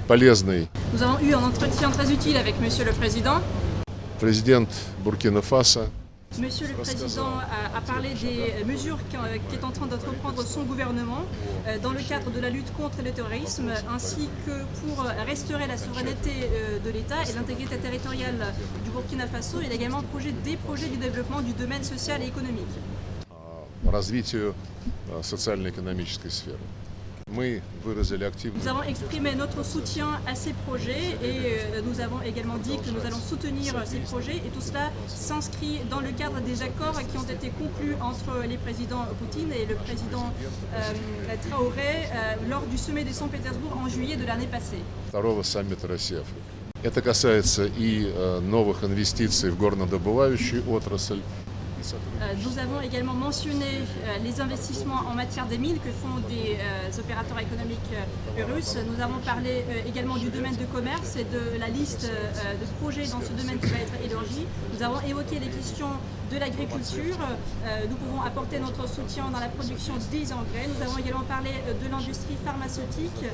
Полезный Nous avons eu un entretien très utile avec Monsieur le Président. президент Буркина-Фасо Monsieur le Président a parlé des mesures qu'est en train d'entreprendre son gouvernement dans le cadre de la lutte contre le terrorisme, ainsi que pour restaurer la souveraineté de l'État et l'intégrité territoriale du Burkina Faso. Il a également des projets du développement du domaine social et économique. развитию социально-экономической сферы. Мы выразили активную Nous avons exprimé notre soutien à ces projets et nous avons également dit que nous allons soutenir ces projets, et tout cela s'inscrit dans le cadre des accords qui ont été conclus entre les présidents Poutine et le président Traoré lors du sommet de Saint-Pétersbourg en juillet de l'année passée. второго саммита Россия-Африка. Это касается и новых инвестиций в горнодобывающую отрасль. Nous avons également mentionné les investissements en matière des mines que font des opérateurs économiques russes. Nous avons parlé également du domaine du commerce et de la liste de projets dans ce domaine qui va être élargie. Nous avons évoqué les questions de l'agriculture. Nous pouvons apporter notre soutien dans la production des engrais. Nous avons également parlé de l'industrie pharmaceutique,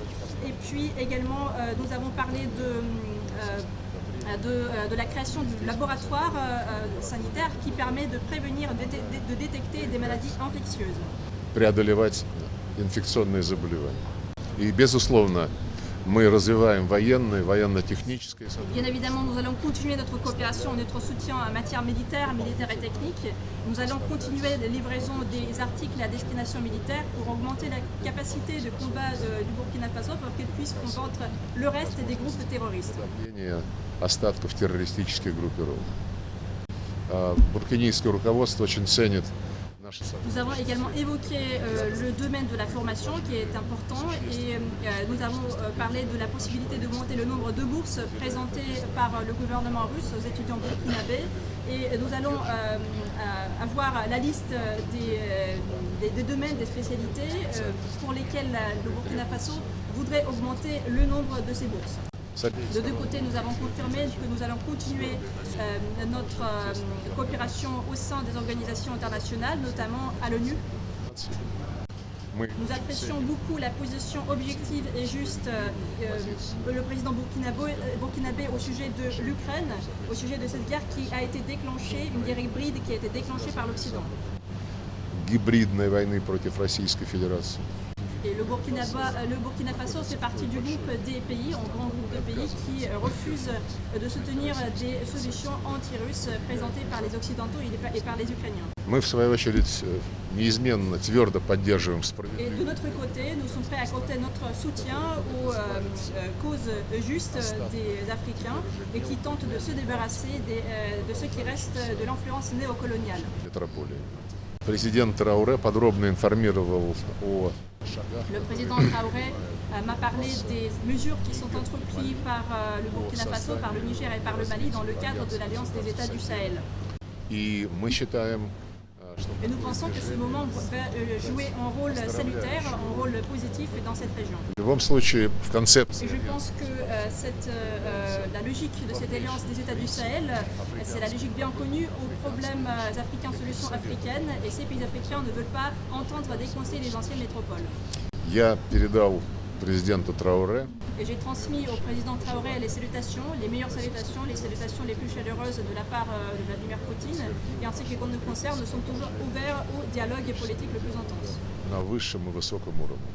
et puis également nous avons parlé de la création du laboratoire sanitaire qui permet de prévenir, de détecter des maladies infectieuses. Преодолевать инфекционные заболевания. И, безусловно, мы развиваем военно-техническое Bien évidemment, nous allons continuer notre coopération, notre soutien en matière militaire et technique. Nous allons continuer les livraisons des articles à destination militaire pour augmenter la capacité de combat du Burkina Faso pour qu'elle puisse combattre le reste des groupes terroristes. остатков террористических группировок. Буркинийское руководство очень ценит наши сотрудничество. Nous avons également évoqué le domaine de la formation qui est important, et nous avons parlé de la possibilité d'augmenter le nombre de bourses présentées par le gouvernement russe aux étudiants burkinabés, et nous allons avoir la liste des domaines, des spécialités pour lesquelles le Burkina Faso voudrait augmenter le nombre de ces bourses. De deux côtés, nous avons confirmé que nous allons continuer notre coopération au sein des organisations internationales, notamment à l'ONU. Nous apprécions beaucoup la position objective et juste le président burkinabé au sujet de l'Ukraine, au sujet de cette guerre qui a été déclenchée, une guerre hybride qui a été déclenchée par l'Occident. Гибридной войны против Российской Федерации. Et le Burkina Faso fait partie du groupe des pays, un grand groupe de pays qui refusent de soutenir des solutions anti-russes présentées par les Occidentaux et par les Ukrainiens. Мы, в свою очередь, неизменно, твердо поддерживаем Et de справедливость. notre côté, nous sommes prêts à compter notre soutien aux causes justes des Africains et qui tentent de se débarrasser de ce qui reste de l'influence néocoloniale. Метрополии. Президент Трауре подробно информировал о шагах. Le président Traoré m'a parlé des mesures qui sont entreprises par le Burkina Faso, par le Niger et par le Mali dans le cadre de l'Alliance des États du Sahel. И мы считаем, что Et nous pensons que ce moment va jouer un rôle salutaire, un rôle positif dans cette région. в любом случае в Et концепции je pense que la logique de cette alliance des États du Sahel, c'est la logique bien connue aux problèmes africains, solutions africaines, et ces pays africains ne veulent pas entendre déconseiller les anciennes métropoles. я передал президенту Трауре Et j'ai transmis au président Traoré les meilleures salutations, les salutations les plus chaleureuses de la part de Vladimir Poutine, et en ce qui nous concerne, nous sommes toujours ouverts au dialogue politique le plus intense. на высшем и высоком уровне.